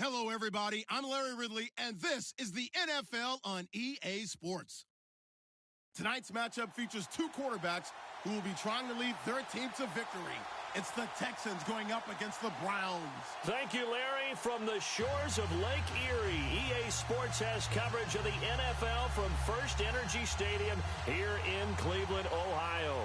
Hello, everybody. I'm Larry Ridley, and this is the NFL on EA Sports. Tonight's matchup features two quarterbacks who will be trying to lead their team to victory. It's the Texans going up against the Browns. Thank you, Larry. From the shores of Lake Erie, EA Sports has coverage of the NFL from First Energy Stadium here in Cleveland, Ohio.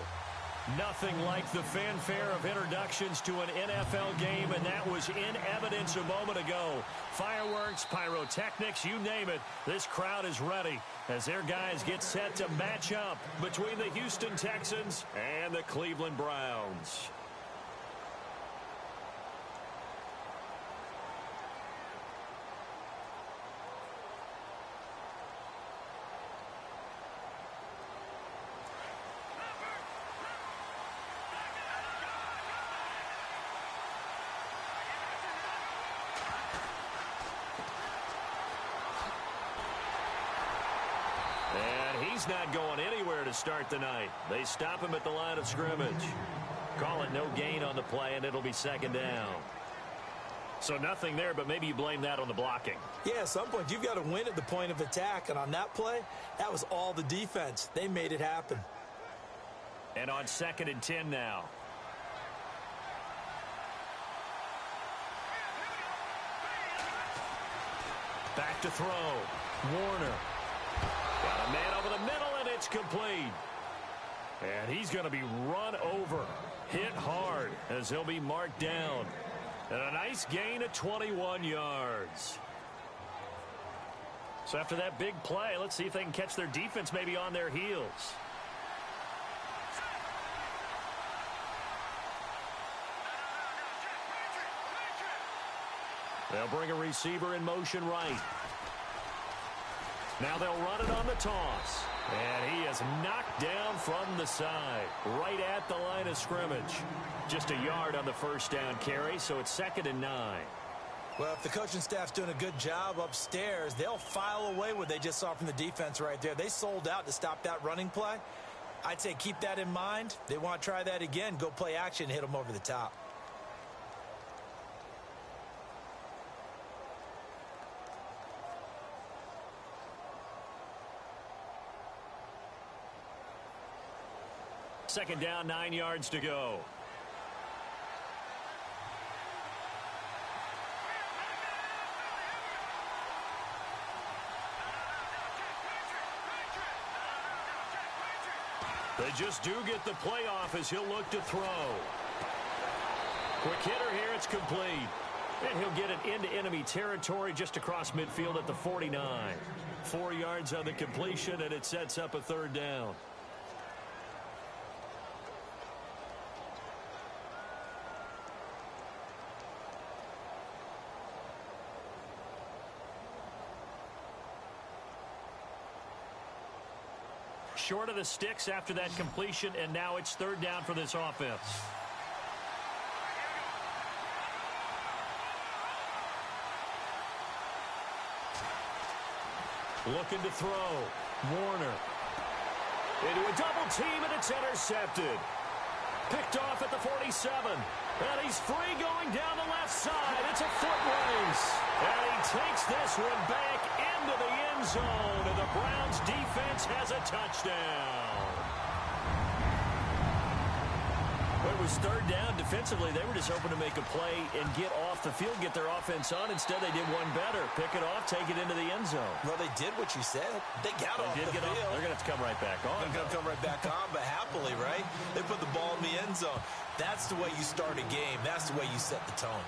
Nothing like the fanfare of introductions to an NFL game, and that was in evidence a moment ago. Fireworks, pyrotechnics, you name it, this crowd is ready as their guys get set to match up between the Houston Texans and the Cleveland Browns. He's not going anywhere to start the night. They stop him at the line of scrimmage. Call it no gain on the play, and it'll be second down. So nothing there, but maybe you blame that on the blocking. Yeah, at some point, you've got to win at the point of attack. And on that play, that was all the defense. They made it happen. And on 2nd and 10 now. Back to throw. Warner. Got a man over the middle, and it's complete. And he's going to be run over, hit hard, as he'll be marked down. And a nice gain of 21 yards. So after that big play, let's see if they can catch their defense maybe on their heels. They'll bring a receiver in motion right. Now they'll run it on the toss. And he is knocked down from the side, right at the line of scrimmage. Just a yard on the first down carry, so it's 2nd and 9. Well, if the coaching staff's doing a good job upstairs, they'll file away what they just saw from the defense right there. They sold out to stop that running play. I'd say keep that in mind. They want to try that again. Go play action, hit them over the top. Second down, 9 yards to go. They just do get the playoff as he'll look to throw. Quick hitter here, it's complete. And he'll get it into enemy territory just across midfield at the 49. 4 yards on the completion, and it sets up a third down. Short of the sticks after that completion, and now it's third down for this offense. Looking to throw. Warner. Into a double team, and it's intercepted. Picked off at the 47. And he's free going down the left side. It's a foot race. And he takes this one back into the end zone. And the Browns defense has a touchdown. It was third down. Defensively, they were just hoping to make a play and get off the field, get their offense on. Instead, they did one better. Pick it off, take it into the end zone. Well, they did what you said. They got off the field. They're going to have to come right back on. They're going to come right back on, but happily, right? They put the ball in the end zone. That's the way you start a game. That's the way you set the tone.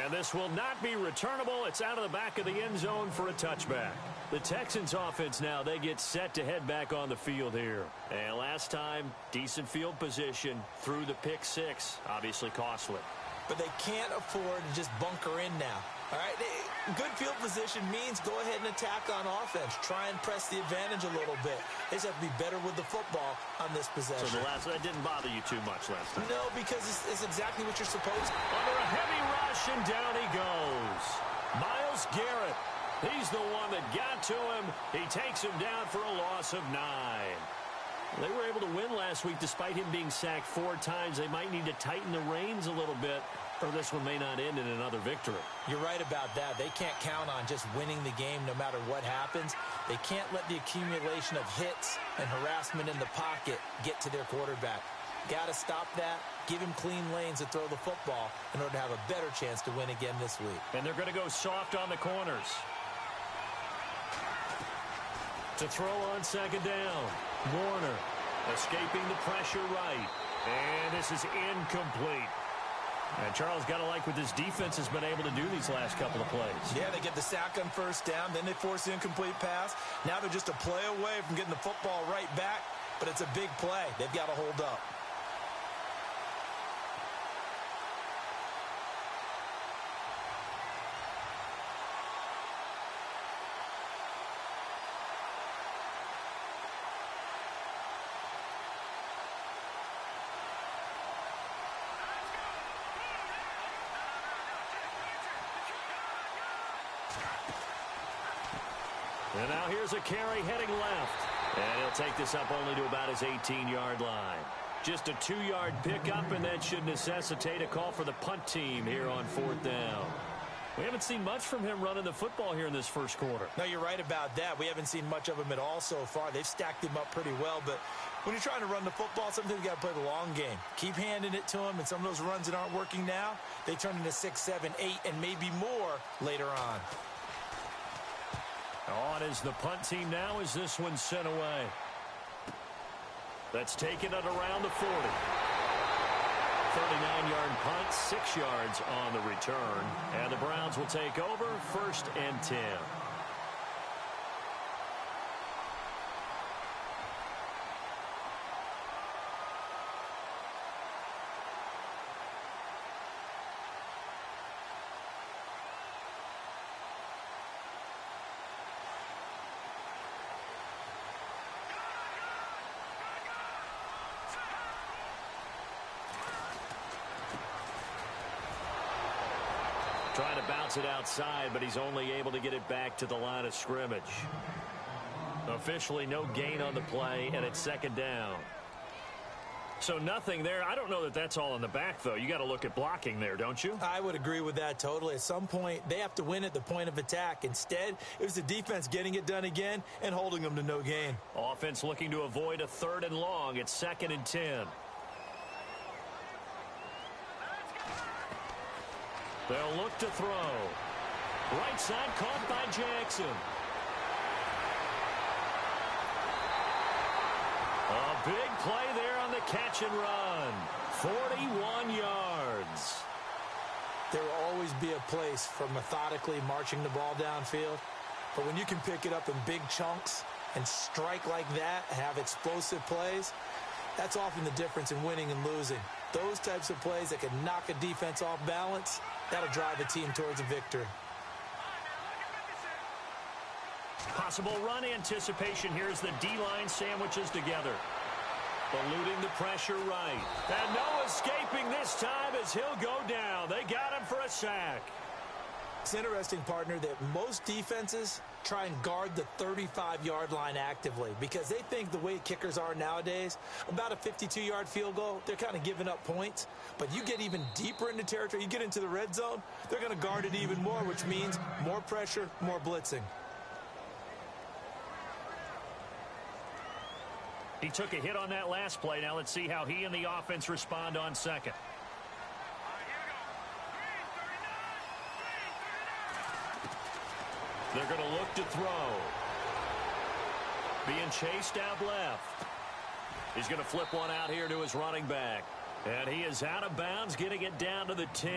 And this will not be returnable. It's out of the back of the end zone for a touchback. The Texans offense now, they get set to head back on the field here. And last time, decent field position through the pick six. Obviously costly. But they can't afford to just bunker in now. All right, good field position means go ahead and attack on offense. Try and press the advantage a little bit. They just have to be better with the football on this possession. So that didn't bother you too much last time? No, because it's exactly what you're supposed to. Under a heavy rush, and down he goes. Myles Garrett, he's the one that got to him. He takes him down for a loss of 9. They were able to win last week despite him being sacked 4 times. They might need to tighten the reins a little bit Or this one may not end in another victory. You're right about that. They can't count on just winning the game no matter what happens. They can't let the accumulation of hits and harassment in the pocket get to their quarterback. Got to stop that. Give him clean lanes to throw the football in order to have a better chance to win again this week. And they're going to go soft on the corners. To throw on second down. Warner escaping the pressure right. And this is incomplete. And Charles, got to like what this defense has been able to do these last couple of plays. Yeah, they get the sack on first down, then they force the incomplete pass. Now they're just a play away from getting the football right back, but it's a big play. They've got to hold up. And now here's a carry heading left. And he'll take this up only to about his 18-yard line. Just a 2-yard pickup, and that should necessitate a call for the punt team here on fourth down. We haven't seen much from him running the football here in this first quarter. No, you're right about that. We haven't seen much of him at all so far. They've stacked him up pretty well, but when you're trying to run the football, sometimes you got to play the long game. Keep handing it to him, and some of those runs that aren't working now, they turn into 6, 7, 8, and maybe more later on. On is the punt team now as this one's sent away. That's taken at around the 40. 39-yard punt, 6 yards on the return. And the Browns will take over, 1st and 10. Trying to bounce it outside, but he's only able to get it back to the line of scrimmage. Officially no gain on the play, and it's 2nd down. So nothing there. I don't know that that's all in the back, though. You got to look at blocking there, don't you? I would agree with that totally. At some point, they have to win at the point of attack. Instead, it was the defense getting it done again and holding them to no gain. Offense looking to avoid a 3rd and long. It's 2nd and 10. They'll look to throw. Right side caught by Jackson. A big play there on the catch and run. 41 yards. There will always be a place for methodically marching the ball downfield. But when you can pick it up in big chunks and strike like that, have explosive plays, that's often the difference in winning and losing. Those types of plays that can knock a defense off balance, that'll drive a team towards a victory. Possible run anticipation. Here's the D-line sandwiches together. Eluding the pressure right. And no escaping this time as he'll go down. They got him for a sack. It's interesting, partner, that most defenses try and guard the 35-yard line actively because they think the way kickers are nowadays, about a 52-yard field goal, they're kind of giving up points. But you get even deeper into territory, you get into the red zone, they're going to guard it even more, which means more pressure, more blitzing. He took a hit on that last play. Now let's see how he and the offense respond on second. They're going to look to throw. Being chased out left. He's going to flip one out here to his running back. And he is out of bounds, getting it down to the 10.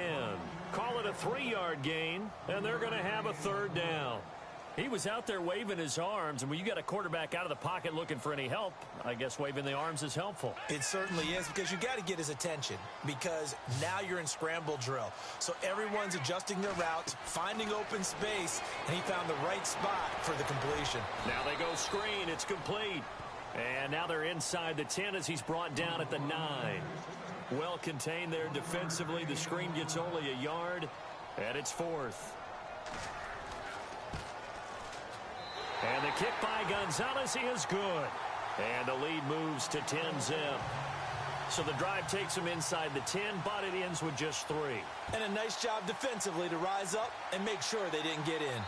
Call it a 3-yard gain, and they're going to have a 3rd down. He was out there waving his arms, and when you got a quarterback out of the pocket looking for any help, I guess waving the arms is helpful. It certainly is, because you got to get his attention, because now you're in scramble drill. So everyone's adjusting their routes, finding open space, and he found the right spot for the completion. Now they go screen. It's complete. And now they're inside the 10 as he's brought down at the 9. Well contained there defensively. The screen gets only a yard, and it's 4th. And the kick by Gonzalez is good. And the lead moves to 10-zip. So the drive takes them inside the 10, but it ends with just 3. And a nice job defensively to rise up and make sure they didn't get in.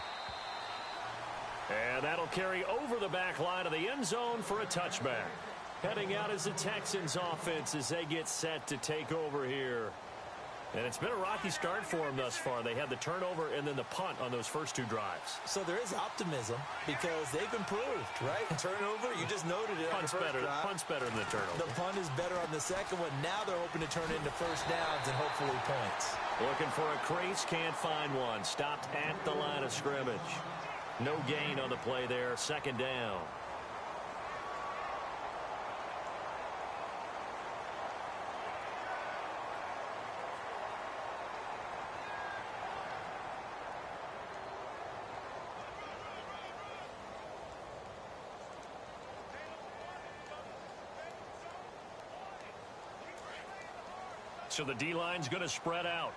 And that'll carry over the back line of the end zone for a touchback. Heading out is the Texans offense as they get set to take over here. And it's been a rocky start for them thus far. They had the turnover and then the punt on those first 2 drives. So there is optimism because they've improved, right? Turnover, you just noted it. Punt's better than the turnover. The punt is better on the second one. Now they're hoping to turn it into first downs and hopefully points. Looking for a crease, can't find one. Stopped at the line of scrimmage. No gain on the play there. Second down. So the D-line's going to spread out.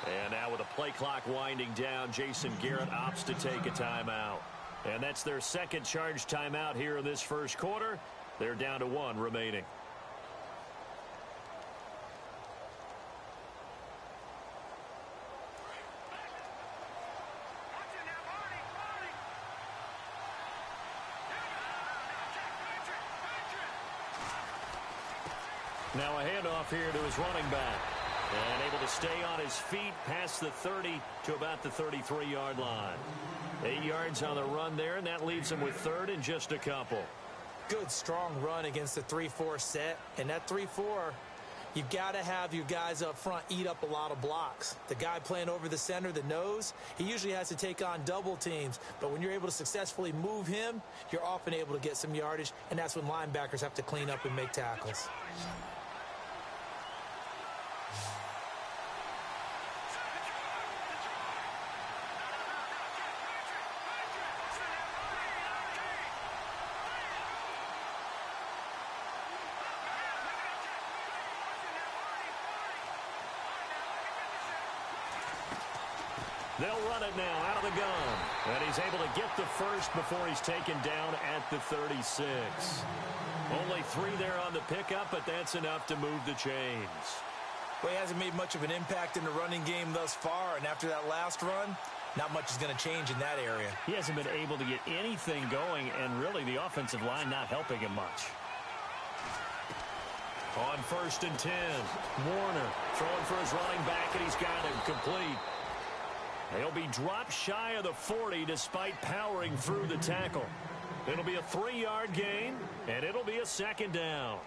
And now with the play clock winding down, Jason Garrett opts to take a timeout. And that's their second charge timeout here in this first quarter. They're down to 1 remaining. Now a handoff here to his running back. And able to stay on his feet past the 30 to about the 33-yard line. 8 yards on the run there, and that leaves him with 3rd and just a couple. Good, strong run against the 3-4 set. And that 3-4, you've got to have your guys up front eat up a lot of blocks. The guy playing over the center, the nose, he usually has to take on double teams. But when you're able to successfully move him, you're often able to get some yardage, and that's when linebackers have to clean up and make tackles. They'll run it now out of the gun. And he's able to get the first before he's taken down at the 36. Only 3 there on the pickup, but that's enough to move the chains. Well, he hasn't made much of an impact in the running game thus far, and after that last run, not much is going to change in that area. He hasn't been able to get anything going, and really the offensive line not helping him much. On 1st and 10, Warner throwing for his running back, and he's got him complete. He'll be dropped shy of the 40 despite powering through the tackle. It'll be a 3-yard gain, and it'll be a second down.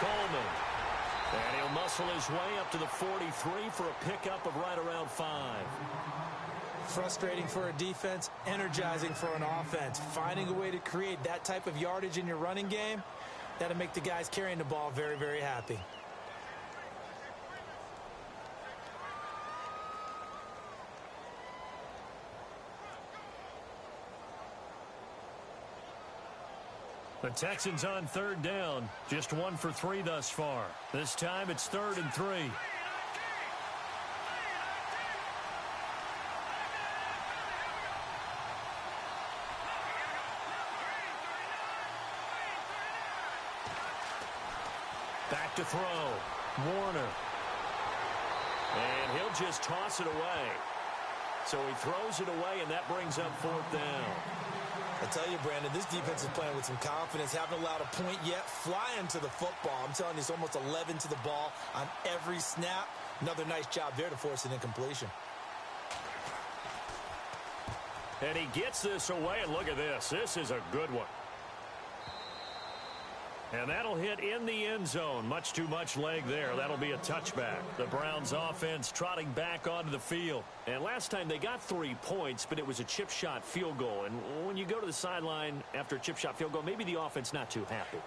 Coleman. And he'll muscle his way up to the 43 for a pickup of right around 5. Frustrating for a defense, energizing for an offense. Finding a way to create that type of yardage in your running game, that'll make the guys carrying the ball very, very happy. The Texans on 3rd down. Just 1 for 3 thus far. This time it's 3rd and 3. Back to throw. Warner. And he'll just toss it away. So he throws it away, and that brings up 4th down. I tell you, Brandon, this defense is playing with some confidence. Haven't allowed a point yet. Flying to the football. I'm telling you, it's almost 11 to the ball on every snap. Another nice job there to force an incompletion. And he gets this away, and look at this. This is a good one. And that'll hit in the end zone. Much too much leg there. That'll be a touchback. The Browns offense trotting back onto the field. And last time they got 3 points, but it was a chip shot field goal. And when you go to the sideline after a chip shot field goal, maybe the offense not too happy.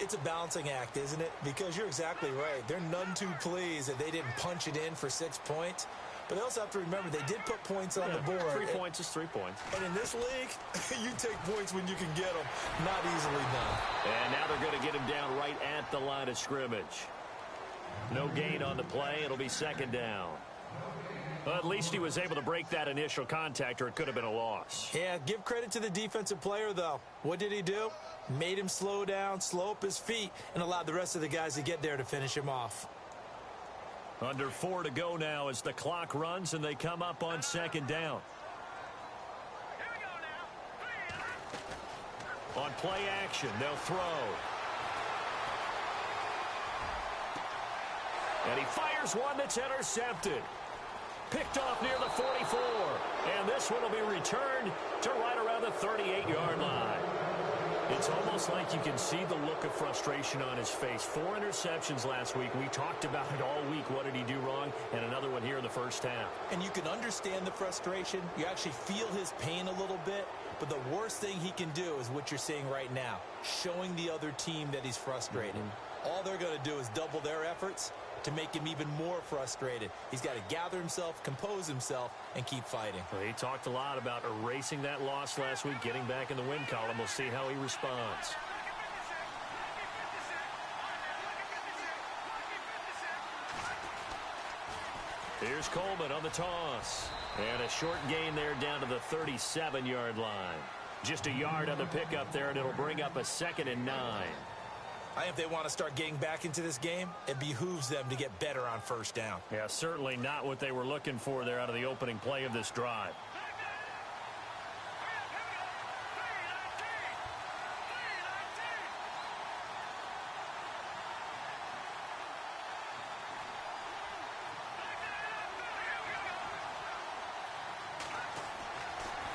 It's a balancing act, isn't it? Because you're exactly right. They're none too pleased that they didn't punch it in for 6 points. But they also have to remember they did put points on the board. 3 points is 3 points. And in this league, you take points when you can get them. Not easily done. And now they're going to get him down right at the line of scrimmage. No gain on the play. It'll be second down. Well, at least he was able to break that initial contact, or it could have been a loss. Yeah, give credit to the defensive player, though. What did he do? Made him slow down, slow up his feet, and allowed the rest of the guys to get there to finish him off. Under 4 to go now as the clock runs and they come up on second down. On play action, they'll throw. And he fires one that's intercepted. Picked off near the 44. And this one will be returned to right around the 38-yard line. It's almost like you can see the look of frustration on his face. 4 interceptions last week. We talked about it all week. What did he do wrong? And another one here in the first half. And you can understand the frustration. You actually feel his pain a little bit. But the worst thing he can do is what you're seeing right now, showing the other team that he's frustrated. All they're going to do is double their efforts to make him even more frustrated. He's got to gather himself, compose himself, and keep fighting. Well, he talked a lot about erasing that loss last week, getting back in the win column. We'll see how he responds. Here's Coleman on the toss. And a short gain there down to the 37-yard line. Just a yard on the pickup there, and it'll bring up a 2nd and 9. I think if they want to start getting back into this game, it behooves them to get better on first down. Yeah, certainly not what they were looking for there out of the opening play of this drive.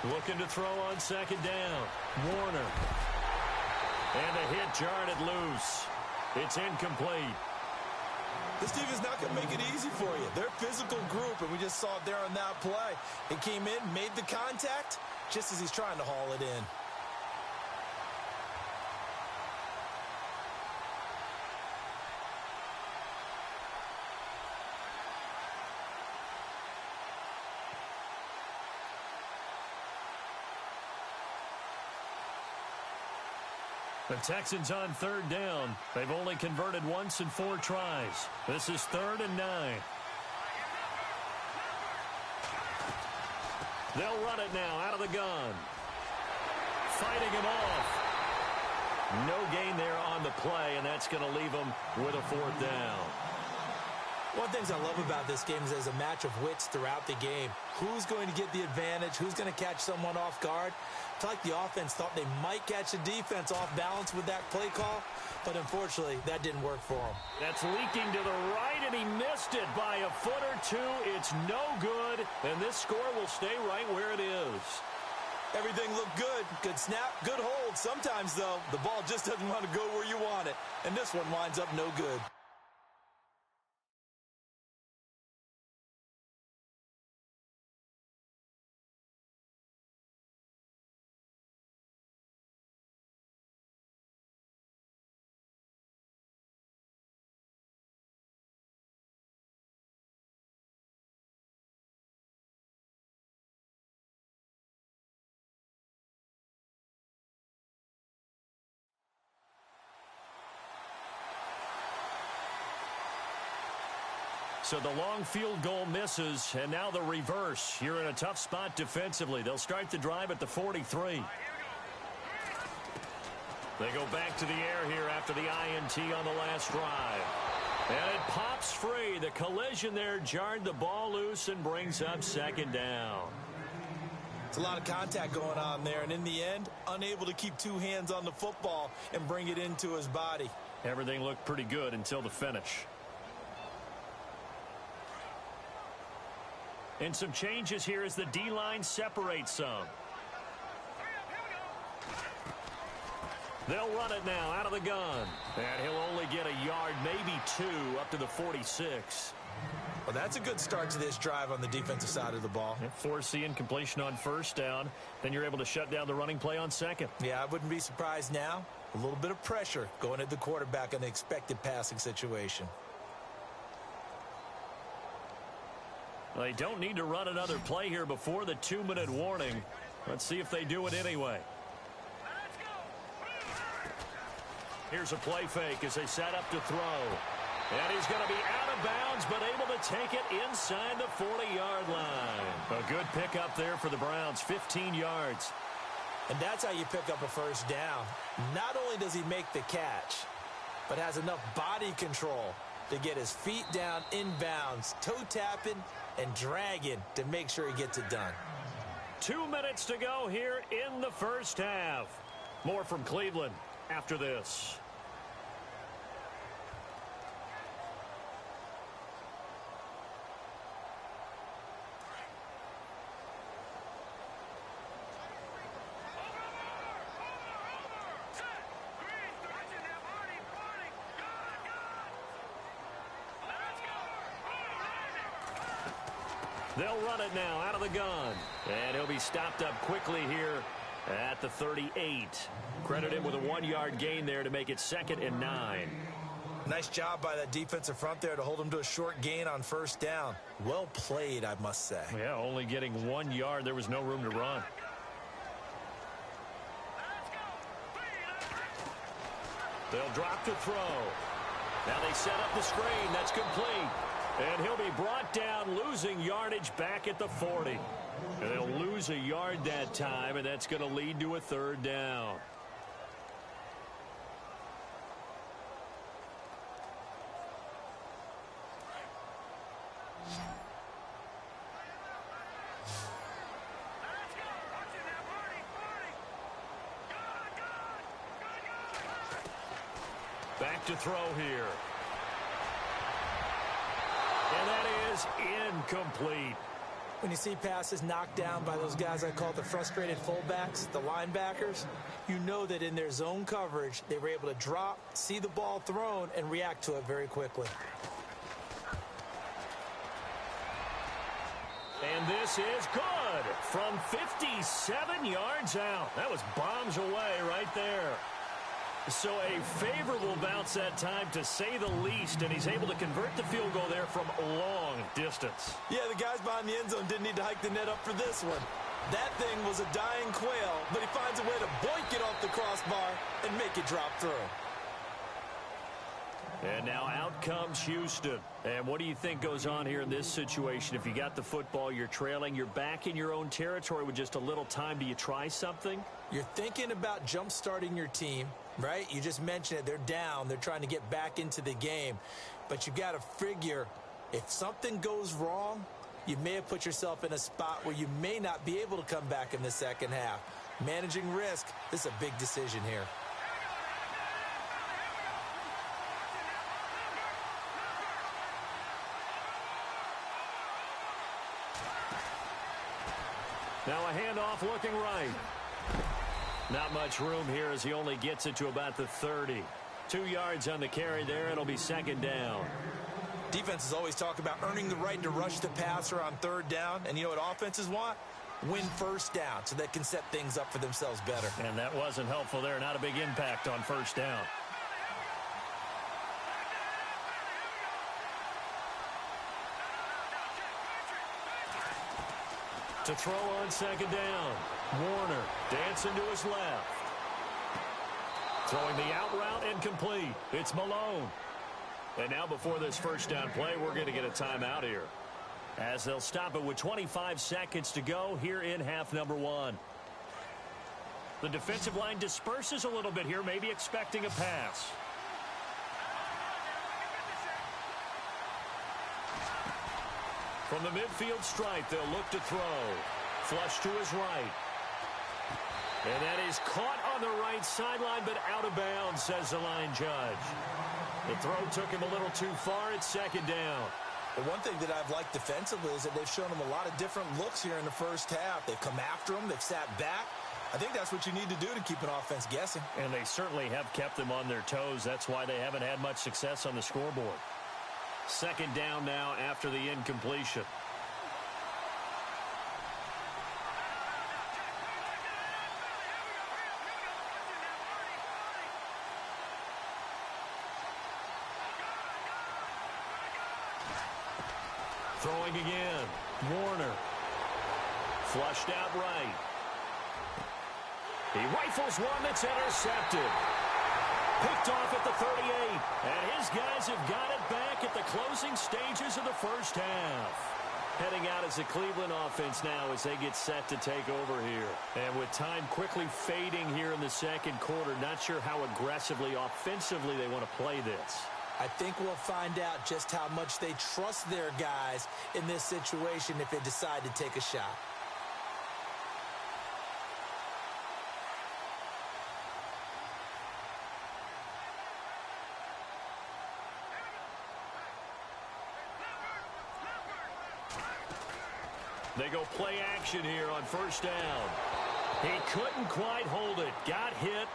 Looking to throw on second down. Warner. And the hit jarred it loose. It's incomplete. This team is not going to make it easy for you. They're a physical group, and we just saw it there on that play. It came in, made the contact, just as he's trying to haul it in. The Texans on third down. They've only converted once in 4 tries. This is 3rd and 9. They'll run it now out of the gun. Fighting him off. No gain there on the play, and that's going to leave them with a 4th down. One of the things I love about this game is there's a match of wits throughout the game. Who's going to get the advantage? Who's going to catch someone off guard? I feel like the offense thought they might catch the defense off balance with that play call, but unfortunately, that didn't work for them. That's leaking to the right, and he missed it by a foot or two. It's no good, and this score will stay right where it is. Everything looked good. Good snap, good hold. Sometimes, though, the ball just doesn't want to go where you want it, and this one winds up no good. So the long field goal misses, and now the reverse. You're in a tough spot defensively. They'll start the drive at the 43. They go back to the air here after the INT on the last drive. And it pops free. The collision there jarred the ball loose and brings up 2nd down. It's a lot of contact going on there, and in the end, unable to keep 2 hands on the football and bring it into his body. Everything looked pretty good until the finish. And some changes here as the D-line separates some. They'll run it now out of the gun. And he'll only get a yard, maybe 2, up to the 46. Well, that's a good start to this drive on the defensive side of the ball. Force the incompletion on first down. Then you're able to shut down the running play on second. Yeah, I wouldn't be surprised now. A little bit of pressure going at the quarterback in an expected passing situation. They don't need to run another play here before the 2-minute warning. Let's see if they do it anyway. Here's a play fake as they set up to throw. And he's going to be out of bounds, but able to take it inside the 40-yard line. A good pickup there for the Browns, 15 yards. And that's how you pick up a first down. Not only does he make the catch, but has enough body control to get his feet down inbounds, toe-tapping and dragging to make sure he gets it done. 2 minutes to go here in the first half. More from Cleveland after this. They'll run it now out of the gun. And he'll be stopped up quickly here at the 38. Credit him with a 1-yard gain there to make it 2nd and 9. Nice job by that defensive front there to hold him to a short gain on first down. Well played, I must say. Yeah, only getting 1 yard. There was no room to run. They'll drop to throw. Now they set up the screen. That's complete. And he'll be brought down, losing yardage back at the 40. And they'll lose a yard that time, and that's going to lead to a 3rd down. Back to throw here. And that is incomplete. When you see passes knocked down by those guys I call the frustrated fullbacks, the linebackers, you know that in their zone coverage, they were able to drop, see the ball thrown, and react to it very quickly. And this is good from 57 yards out. That was bombs away right there. So a favorable bounce that time, to say the least, and he's able to convert the field goal there from a long distance. Yeah, the guys behind the end zone didn't need to hike the net up for this one. That thing was a dying quail, but he finds a way to boink it off the crossbar and make it drop through. And now out comes Houston. And what do you think goes on here in this situation? If you got the football, you're trailing, you're back in your own territory with just a little time. Do you try something? You're thinking about jump-starting your team, right? You just mentioned it. They're down. They're trying to get back into the game. But you got to figure, if something goes wrong, you may have put yourself in a spot where you may not be able to come back in the second half. Managing risk, this is a big decision here. Now a handoff looking right. Not much room here as he only gets it to about the 30. 2 yards on the carry there. It'll be 2nd down. Defenses always talk about earning the right to rush the passer on 3rd down. And you know what offenses want? Win first down so they can set things up for themselves better. And that wasn't helpful there. Not a big impact on first down. To throw on 2nd down. Warner dancing to his left. Throwing the out route incomplete. It's Malone. And now before this first down play, we're going to get a timeout here, as they'll stop it with 25 seconds to go here in half number 1. The defensive line disperses a little bit here, maybe expecting a pass. From the midfield stripe, they'll look to throw. Flush to his right. And that is caught on the right sideline, but out of bounds, says the line judge. The throw took him a little too far. It's 2nd down. The one thing that I've liked defensively is that they've shown him a lot of different looks here in the first half. They've come after him. They've sat back. I think that's what you need to do to keep an offense guessing. And they certainly have kept them on their toes. That's why they haven't had much success on the scoreboard. Second down now after the incompletion. Throwing again. Warner. Flushed out right. He rifles one that's intercepted. Picked off at the 38. And his guys have got it back at the closing stages of the first half. Heading out as the Cleveland offense now as they get set to take over here. And with time quickly fading here in the second quarter, not sure how aggressively, offensively they want to play this. I think we'll find out just how much they trust their guys in this situation if they decide to take a shot. They go play action here on first down. He couldn't quite hold it. Got hit.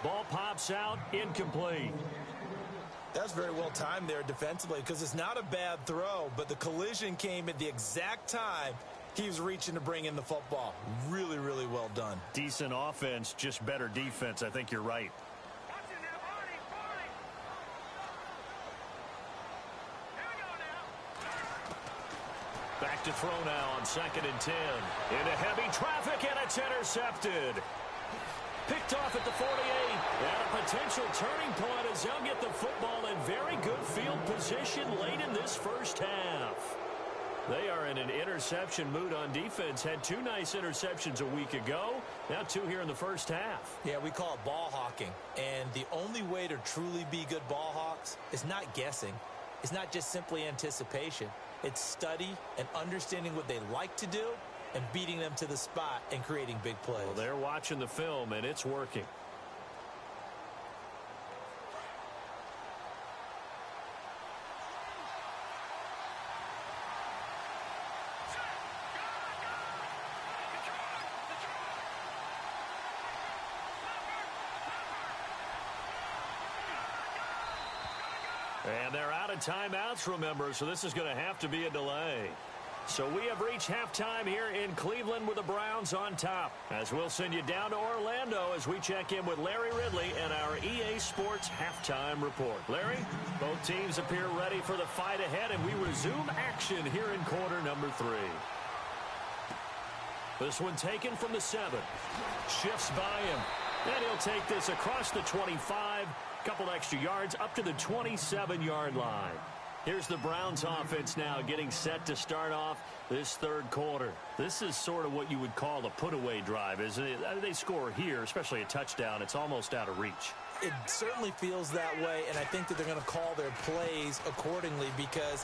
Ball pops out. Incomplete. That's very well timed there defensively because it's not a bad throw, but the collision came at the exact time he was reaching to bring in the football. Really, really well done. Decent offense, just better defense. I think you're right. Back to throw now on 2nd and 10. Into heavy traffic, and it's intercepted. Picked off at the 48. And a potential turning point as they'll get the football in very good field position late in this first half. They are in an interception mood on defense. Had 2 nice interceptions a week ago. Now 2 here in the first half. Yeah, we call it ball hawking. And the only way to truly be good ball hawks is not guessing. It's not just simply anticipation. It's study and understanding what they like to do and beating them to the spot and creating big plays. Well, they're watching the film, and it's working. And they're out of timeouts, remember, so this is going to have to be a delay. So we have reached halftime here in Cleveland with the Browns on top. As we'll send you down to Orlando as we check in with Larry Ridley and our EA Sports halftime report. Larry, both teams appear ready for the fight ahead, and we resume action here in quarter number 3. This one taken from the 7. Shifts by him. And he'll take this across the 25. Couple extra yards up to the 27-yard line. Here's the Browns offense now getting set to start off this third quarter. This is sort of what you would call a put-away drive, isn't it? They score here, especially a touchdown. It's almost out of reach. It certainly feels that way, and I think that they're going to call their plays accordingly because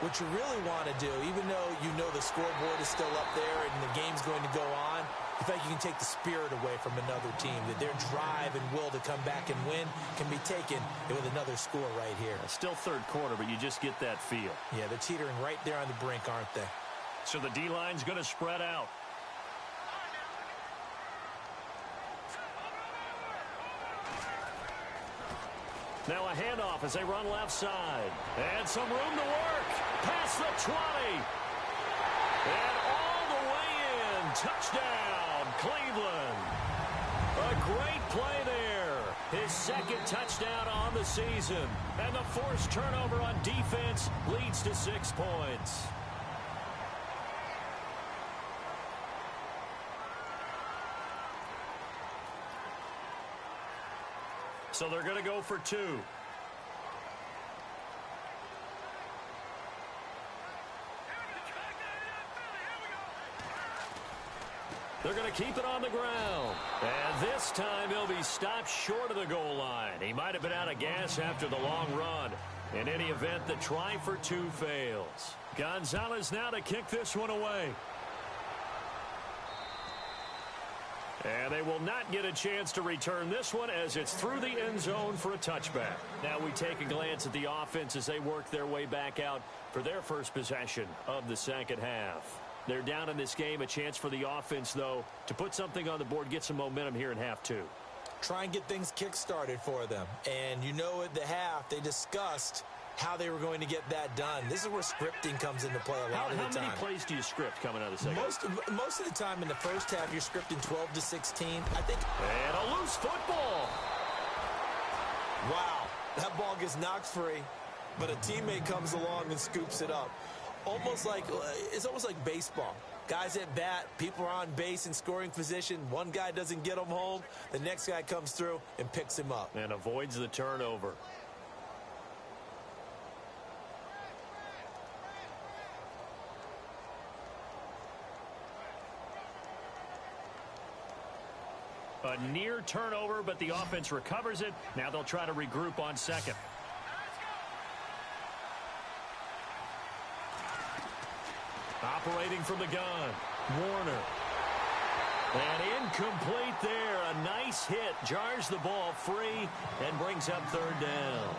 what you really want to do, even though you know the scoreboard is still up there and the game's going to go on, I feel like you can take the spirit away from another team, that their drive and will to come back and win can be taken with another score right here. Still third quarter, but you just get that feel. Yeah, they're teetering right there on the brink, aren't they? So the D-line's going to spread out. Now a handoff as they run left side. And some room to work. Past the 20. And all the way in. Touchdown, Cleveland. A great play there. His second touchdown on the season. And the forced turnover on defense leads to 6 points. So they're going to go for 2. They're going to keep it on the ground. And this time he'll be stopped short of the goal line. He might have been out of gas after the long run. In any event, the try for 2 fails. Gonzalez now to kick this one away. And they will not get a chance to return this one as it's through the end zone for a touchback. Now we take a glance at the offense as they work their way back out for their first possession of the second half. They're down in this game. A chance for the offense, though, to put something on the board, get some momentum here in half two. Try and get things kick-started for them. And you know at the half, they discussed how they were going to get that done. This is where scripting comes into play a lot of the time. How many plays do you script coming out of the second? Most of the time in the first half, you're scripting 12 to 16. I think. And a loose football. Wow. That ball gets knocked free, but a teammate comes along and scoops it up. It's almost like baseball. Guys at bat, people are on base in scoring position. One guy doesn't get him home. The next guy comes through and picks him up. And avoids the turnover. A near turnover, but the offense recovers it. Now they'll try to regroup on second. Operating from the gun, Warner. And incomplete there. A nice hit. Jars the ball free and brings up third down.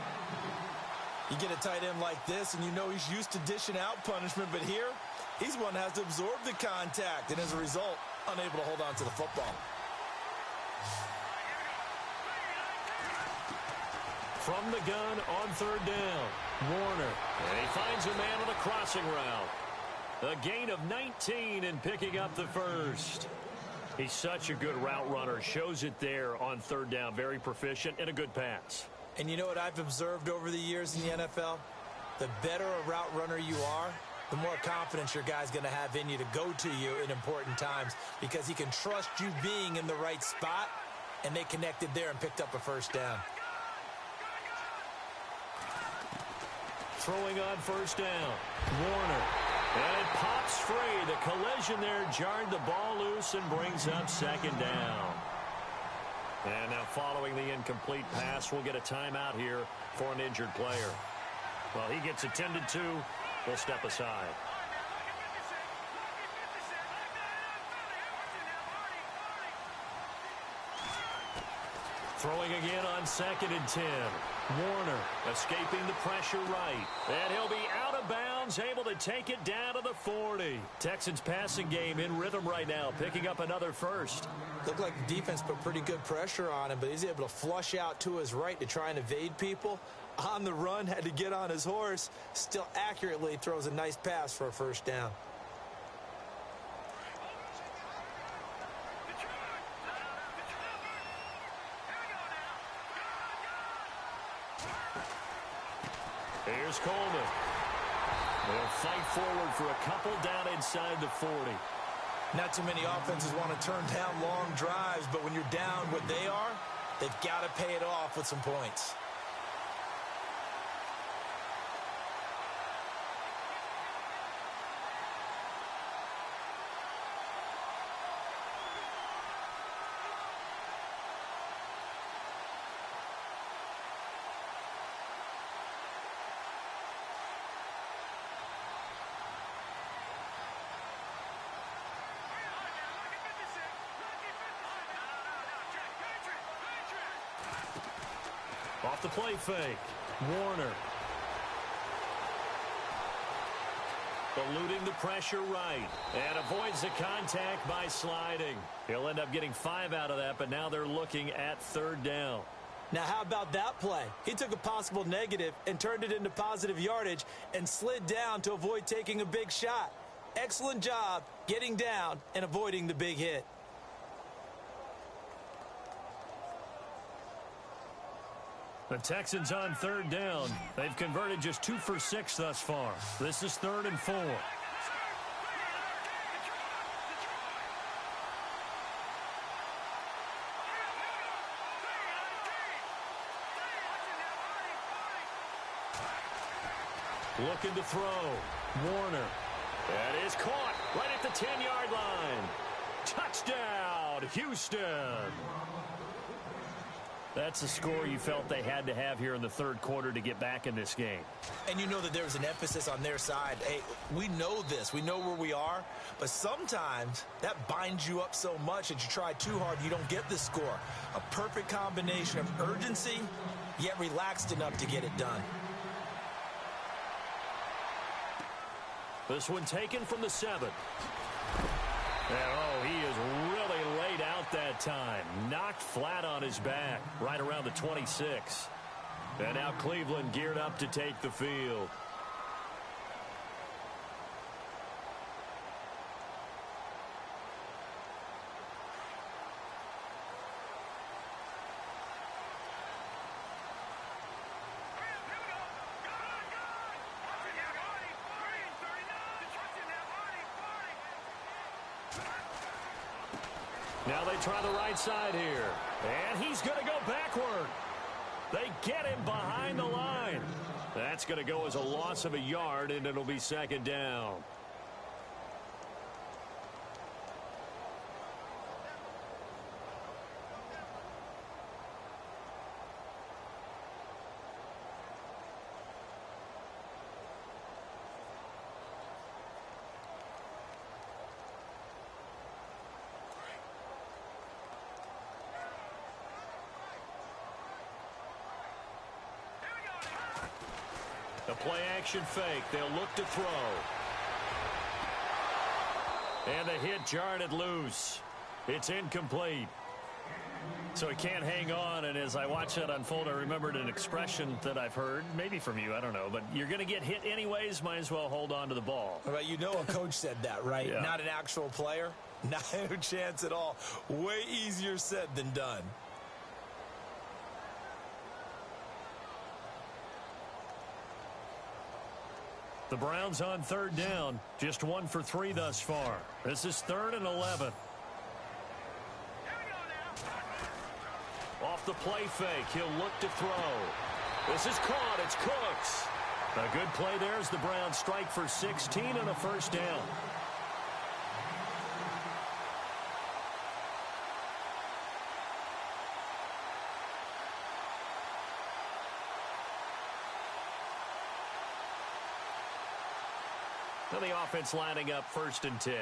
You get a tight end like this, and you know he's used to dishing out punishment, but here, he's one that has to absorb the contact, and as a result, unable to hold on to the football. From the gun on third down, Warner. And he finds a man on a crossing route. A gain of 19 and picking up the first. He's such a good route runner. Shows it there on third down. Very proficient and a good pass. And you know what I've observed over the years in the NFL? The better a route runner you are, the more confidence your guy's going to have in you to go to you in important times because he can trust you being in the right spot, and they connected there and picked up a first down. Throwing on first down, Warner. And it pops free. The collision there jarred the ball loose and brings up second down. And now following the incomplete pass, we'll get a timeout here for an injured player. Well, he gets attended to. We'll step aside. Throwing again on 2nd and 10. Warner escaping the pressure right. And he'll be out of bounds, able to take it down to the 40. Texans passing game in rhythm right now, picking up another first. Looked like the defense put pretty good pressure on him, but he's able to flush out to his right to try and evade people. On the run, had to get on his horse. Still accurately throws a nice pass for a first down. Here's Coleman. They'll fight forward for a couple down inside the 40. Not too many offenses want to turn down long drives, but when you're down what they are, they've got to pay it off with some points. Off the play fake, Warner. Eluding the pressure right, and avoids the contact by sliding. He'll end up getting 5 out of that, but now they're looking at third down. Now, how about that play? He took a possible negative and turned it into positive yardage and slid down to avoid taking a big shot. Excellent job getting down and avoiding the big hit. The Texans on third down. They've converted just 2 for 6 thus far. This is 3rd and 4. Looking to throw. Warner. That is caught right at the 10-yard line. Touchdown, Houston. That's the score you felt they had to have here in the third quarter to get back in this game. And you know that there's an emphasis on their side. Hey, we know this. We know where we are. But sometimes that binds you up so much that you try too hard, you don't get the score. A perfect combination of urgency, yet relaxed enough to get it done. This one taken from the 7. And, oh, he is really laid out that time. Knocked flat on his back right around the 26. And now Cleveland geared up to take the field. Now they try the right side here. And he's going to go backward. They get him behind the line. That's going to go as a loss of a yard, and it'll be second down. The play action fake. They'll look to throw. And the hit jarred it loose. It's incomplete. So he can't hang on. And as I watch that unfold, I remembered an expression that I've heard, maybe from you, I don't know. But you're going to get hit anyways, might as well hold on to the ball. Well, you know a coach said that, right? Yeah. Not an actual player. Not a chance at all. Way easier said than done. The Browns on third down. Just 1 for 3 thus far. This is 3rd and 11. Off the play fake. He'll look to throw. This is caught. It's Cooks. A good play there as the Browns strike for 16 and a first down. Now the offense lining up 1st and 10.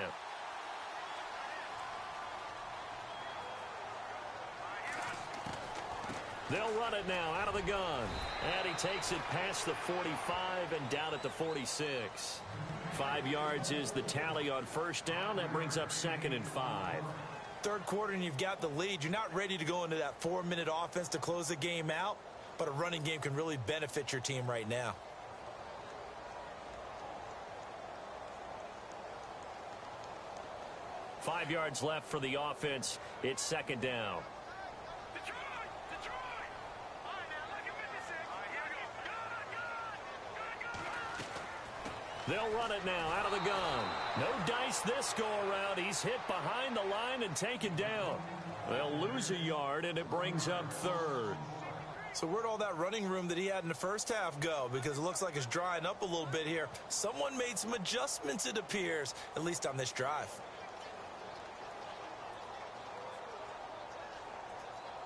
They'll run it now out of the gun. And he takes it past the 45 and down at the 46. 5 yards is the tally on first down. That brings up 2nd and 5. Third quarter and you've got the lead. You're not ready to go into that 4-minute offense to close the game out. But a running game can really benefit your team right now. Five yards left for the offense. It's 2nd down. They'll run it now out of the gun. No dice this go around. He's hit behind the line and taken down. They'll lose a yard, and it brings up 3rd. So where'd all that running room that he had in the first half go? Because it looks like it's drying up a little bit here. Someone made some adjustments, it appears, at least on this drive.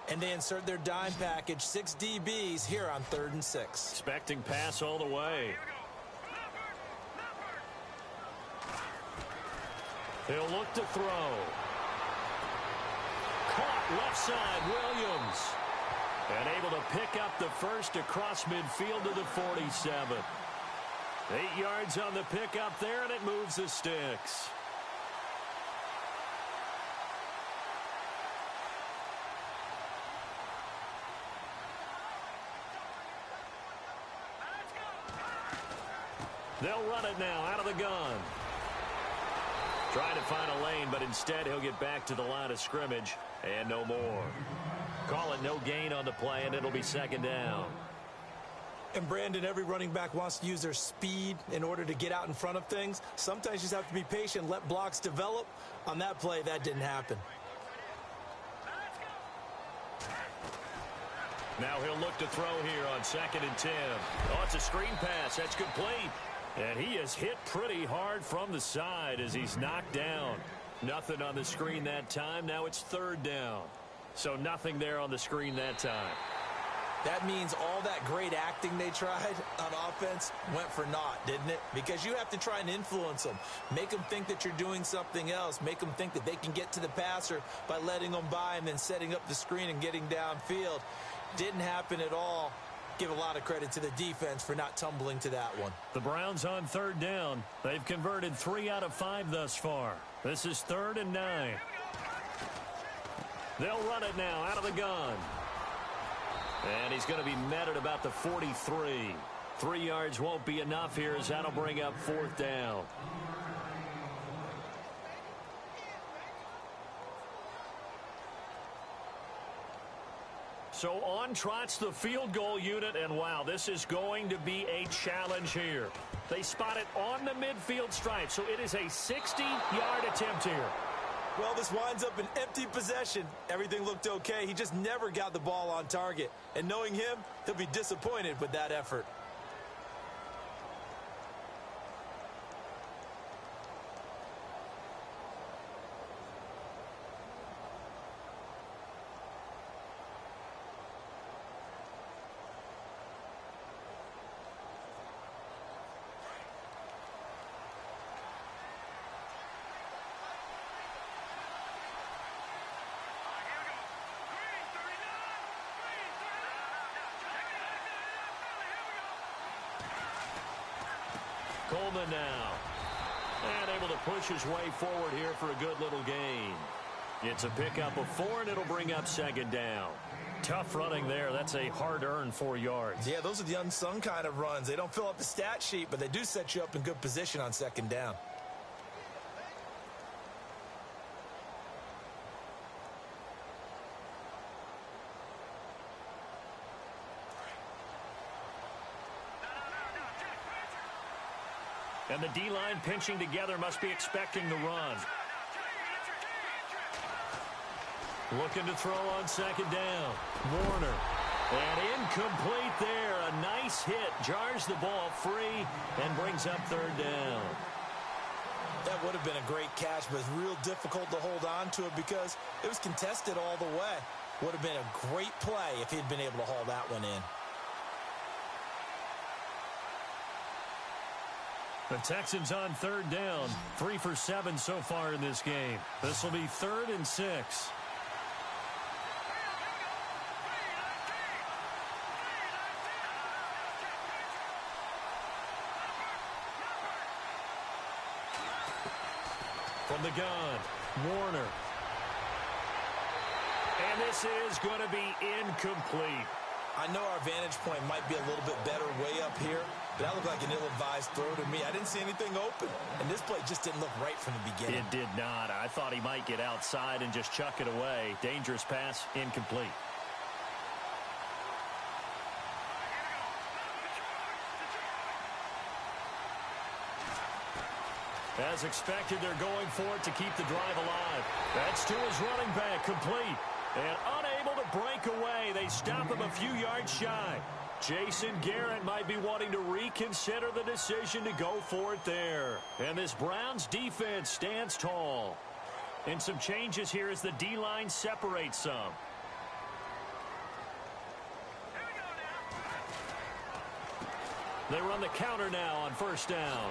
And they insert their dime package, 6 DBs here on 3rd and 6. Expecting pass all the way. He'll look to throw. Caught left side, Williams. And able to pick up the first across midfield to the 47. 8 yards on the pickup there, and it moves the sticks. They'll run it now out of the gun. Trying to find a lane, but instead he'll get back to the line of scrimmage and no more. Call it no gain on the play, and it'll be 2nd down. And Brandon, every running back wants to use their speed in order to get out in front of things. Sometimes you just have to be patient, let blocks develop. On that play, that didn't happen. Now he'll look to throw here on 2nd and 10. Oh, it's a screen pass. That's complete. And he is hit pretty hard from the side as he's knocked down. Nothing on the screen that time. Now it's 3rd down. So nothing there on the screen that time. That means all that great acting they tried on offense went for naught, didn't it? Because you have to try and influence them. Make them think that you're doing something else. Make them think that they can get to the passer by letting them by and then setting up the screen and getting downfield. Didn't happen at all. give a lot of credit to the defense for not tumbling to that one. The Browns on third down. They've converted 3 out of 5 thus far. This is 3rd and 9. They'll run it now out of the gun. And he's going to be met at about the 43. 3 yards won't be enough here as that'll bring up 4th down. So on trots the field goal unit, and wow, this is going to be a challenge here. They spot it on the midfield stripe, so it is a 60-yard attempt here. Well, this winds up an empty possession. Everything looked okay. He just never got the ball on target. And knowing him, he'll be disappointed with that effort. Coleman now. And able to push his way forward here for a good little gain. It's a pickup of 4, and it'll bring up 2nd down. Tough running there. That's a hard-earned 4 yards. Yeah, those are the unsung kind of runs. They don't fill up the stat sheet, but they do set you up in good position on 2nd down. And the D-line pinching together must be expecting the run. Looking to throw on 2nd down. Warner. And incomplete there. A nice hit. Jars the ball free and brings up 3rd down. That would have been a great catch, but it's real difficult to hold on to it because it was contested all the way. Would have been a great play if he'd been able to haul that one in. The Texans on 3rd down. 3 for 7 so far in this game. This will be 3rd and 6. From the gun, Warner. And this is going to be incomplete. I know our vantage point might be a little bit better way up here, but that looked like an ill-advised throw to me. I didn't see anything open, and this play just didn't look right from the beginning. It did not. I thought he might get outside and just chuck it away. Dangerous pass, incomplete. As expected, they're going for it to keep the drive alive. That's to his running back, complete. And unable to break away. They stop him a few yards shy. Jason Garrett might be wanting to reconsider the decision to go for it there. And this Browns defense stands tall. And some changes here as the D-line separates some. They run the counter now on 1st down.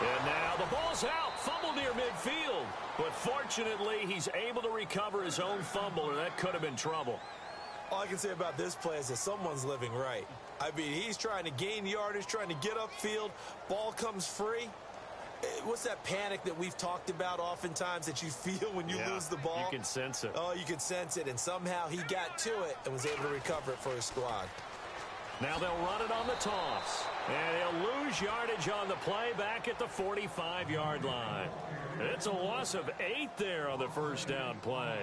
And now the ball's out. Fumble near midfield. But fortunately, he's able to recover his own fumble, or that could have been trouble. All I can say about this play is that someone's living right. I mean, he's trying to gain yardage, trying to get upfield. Ball comes free. What's that panic that we've talked about oftentimes that you feel when you lose the ball? You can sense it. Oh, you can sense it. And somehow he got to it and was able to recover it for his squad. Now they'll run it on the toss. And he'll lose yardage on the play back at the 45-yard line. It's a loss of 8 there on the 1st down play.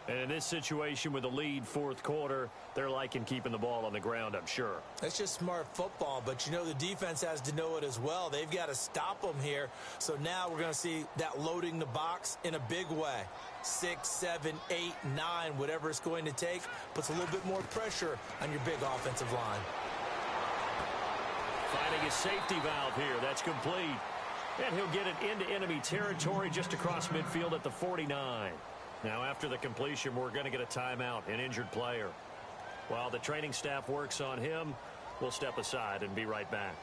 And in this situation with the lead 4th quarter, they're liking keeping the ball on the ground, I'm sure. That's just smart football, but you know the defense has to know it as well. They've got to stop them here. So now we're going to see that loading the box in a big way. 6, 7, 8, 9, whatever it's going to take, puts a little bit more pressure on your big offensive line. Finding a safety valve here. That's complete. And he'll get it into enemy territory just across midfield at the 49. Now after the completion, we're going to get a timeout, an injured player. While the training staff works on him, we'll step aside and be right back.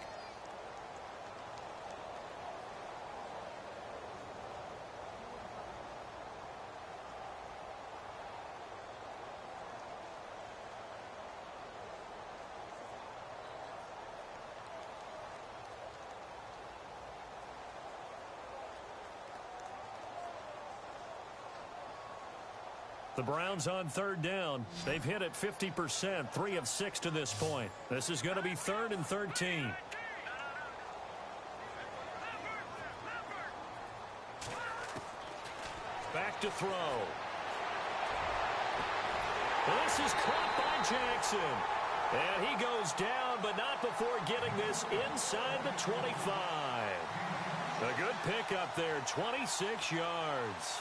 The Browns on third down. They've hit it 50%, 3 of 6 to this point. This is going to be 3rd and 13. Back to throw. This is caught by Jackson. And he goes down, but not before getting this inside the 25. A good pickup there, 26 yards.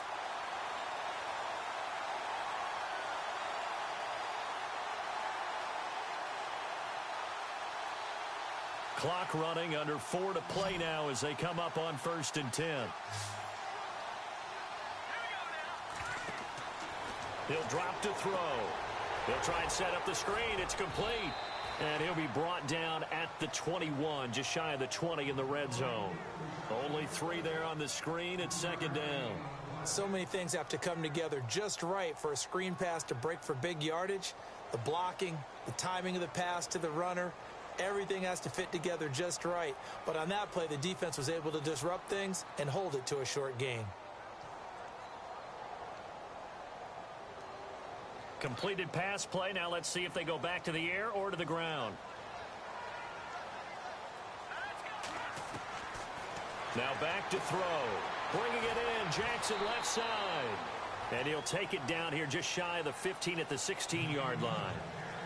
Clock running, under 4 to play now as they come up on 1st and 10. He'll drop to throw. He'll try and set up the screen. It's complete. And he'll be brought down at the 21, just shy of the 20 in the red zone. Only 3 there on the screen at 2nd down. So many things have to come together just right for a screen pass to break for big yardage. The blocking, the timing of the pass to the runner, everything has to fit together just right. But on that play, the defense was able to disrupt things and hold it to a short gain. Completed pass play. Now let's see if they go back to the air or to the ground. Now back to throw. Bringing it in. Jackson left side. And he'll take it down here just shy of the 15 at the 16-yard line.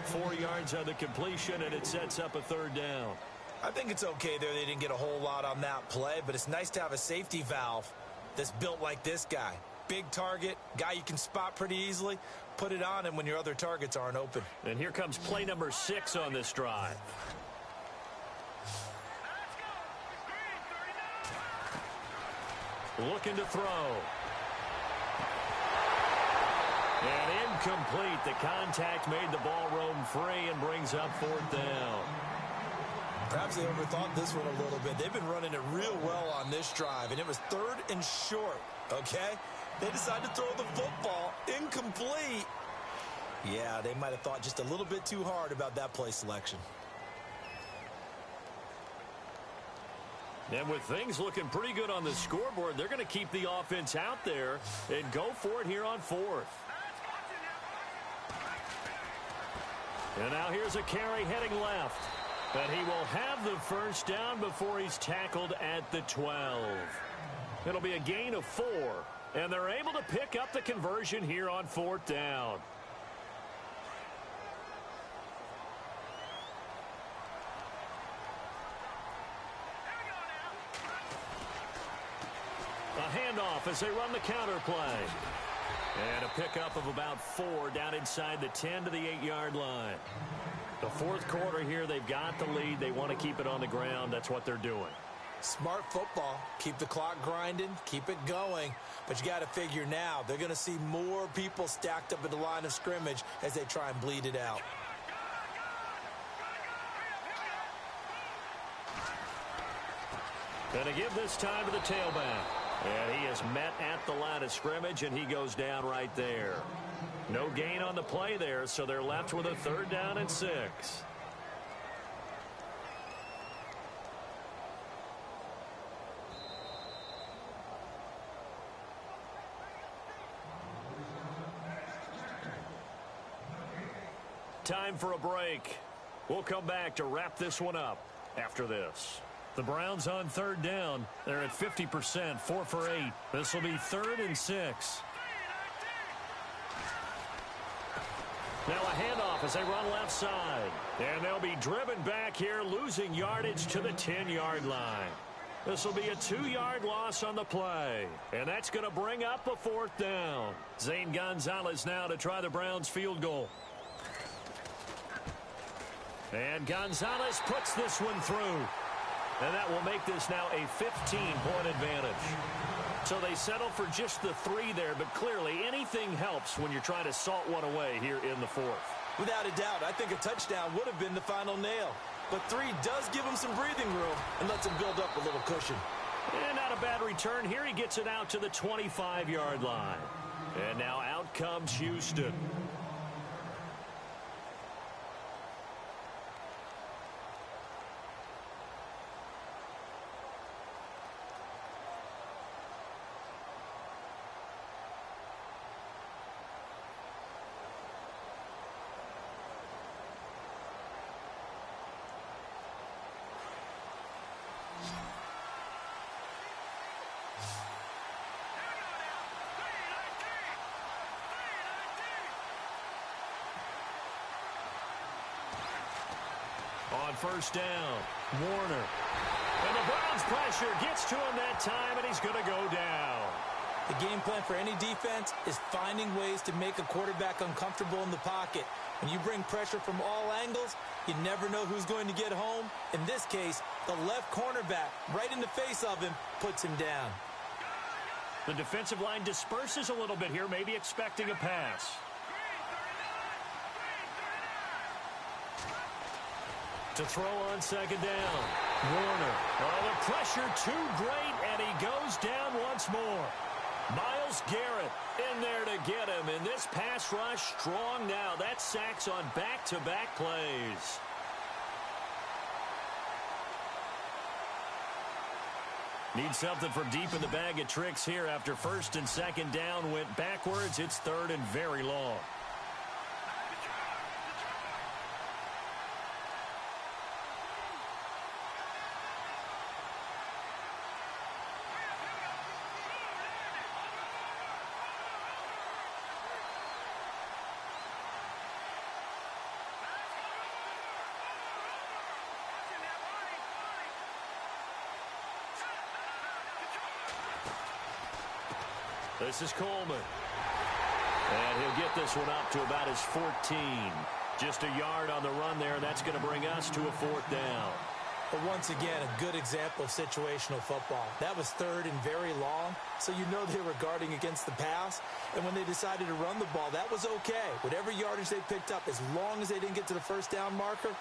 4 yards on the completion, and it sets up a 3rd down. I think it's okay there. They didn't get a whole lot on that play, but it's nice to have a safety valve that's built like this guy. Big target, guy you can spot pretty easily. Put it on him when your other targets aren't open. And here comes play number 6 on this drive. Looking to throw. And incomplete. The contact made the ball roam free and brings up 4th down. Perhaps they overthought this one a little bit. They've been running it real well on this drive, and it was 3rd and short, okay? They decided to throw the football. Incomplete. Yeah, they might have thought just a little bit too hard about that play selection. And with things looking pretty good on the scoreboard, they're going to keep the offense out there and go for it here on 4th. And now here's a carry heading left. And he will have the 1st down before he's tackled at the 12. It'll be a gain of 4. And they're able to pick up the conversion here on 4th down. A handoff as they run the counter play. And a pickup of about 4 down inside the 10 to the 8-yard line. The 4th quarter here, they've got the lead. They want to keep it on the ground. That's what they're doing. Smart football. Keep the clock grinding. Keep it going. But you got to figure now, they're going to see more people stacked up at the line of scrimmage as they try and bleed it out. Going to give this time to the tailback. And he is met at the line of scrimmage, and he goes down right there. No gain on the play there, so they're left with a 3rd down and 6. Time for a break. We'll come back to wrap this one up after this. The Browns on 3rd down. They're at 50%, 4 for 8. This will be 3rd and 6. Now a handoff as they run left side. And they'll be driven back here, losing yardage to the 10-yard line. This will be a 2-yard loss on the play. And that's going to bring up a 4th down. Zane Gonzalez now to try the Browns field goal. And Gonzalez puts this one through. And that will make this now a 15-point advantage. So they settle for just the 3 there, but clearly anything helps when you're trying to salt one away here in the 4th. Without a doubt, I think a touchdown would have been the final nail. But 3 does give him some breathing room and lets him build up a little cushion. And not a bad return here. He gets it out to the 25-yard line. And now out comes Houston. first down. Warner. And the Browns pressure gets to him that time, and he's going to go down. The game plan for any defense is finding ways to make a quarterback uncomfortable in the pocket. When you bring pressure from all angles, you never know who's going to get home. In this case, the left cornerback, right in the face of him, puts him down. The defensive line disperses a little bit here, maybe expecting a pass. To throw on second down. Warner. Oh, the pressure too great, and he goes down once more. Myles Garrett in there to get him, and this pass rush strong now. That's sacks on back-to-back plays. Need something from deep in the bag of tricks here after first and second down went backwards. It's third and very long. This is Coleman. And he'll get this one up to about his 14. Just a yard on the run there, and that's going to bring us to a fourth down. But once again, a good example of situational football. That was third and very long, so you know they were guarding against the pass. And when they decided to run the ball, that was okay. Whatever yardage they picked up, as long as they didn't get to the first down marker,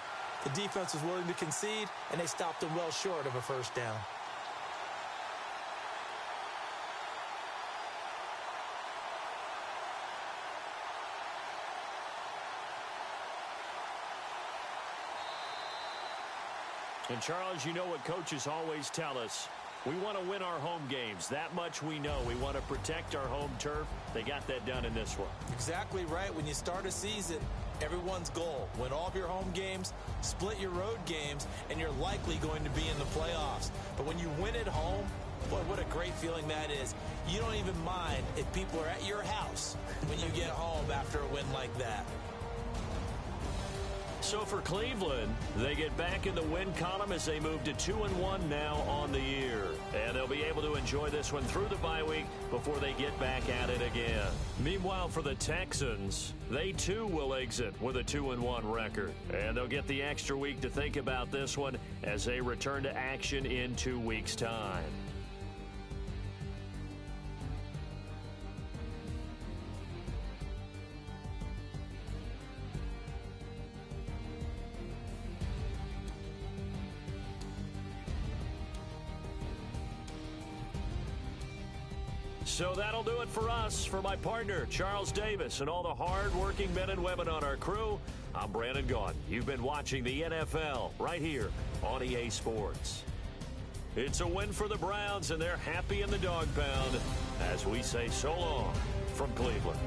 the defense was willing to concede, and they stopped them well short of a first down. And, Charles, you know what coaches always tell us. We want to win our home games. That much we know. We want to protect our home turf. They got that done in this one. Exactly right. When you start a season, everyone's goal, win all of your home games, split your road games, and you're likely going to be in the playoffs. But when you win at home, boy, what a great feeling that is. You don't even mind if people are at your house when you get home after a win like that. So for Cleveland, they get back in the win column as they move to 2-1 now on the year. And they'll be able to enjoy this one through the bye week before they get back at it again. Meanwhile, for the Texans, they too will exit with a 2-1 record. And they'll get the extra week to think about this one as they return to action in 2 weeks' time. So that'll do it for us. For my partner, Charles Davis, and all the hard-working men and women on our crew, I'm Brandon Gaudin. You've been watching the NFL right here on EA Sports. It's a win for the Browns, and they're happy in the dog pound as we say so long from Cleveland.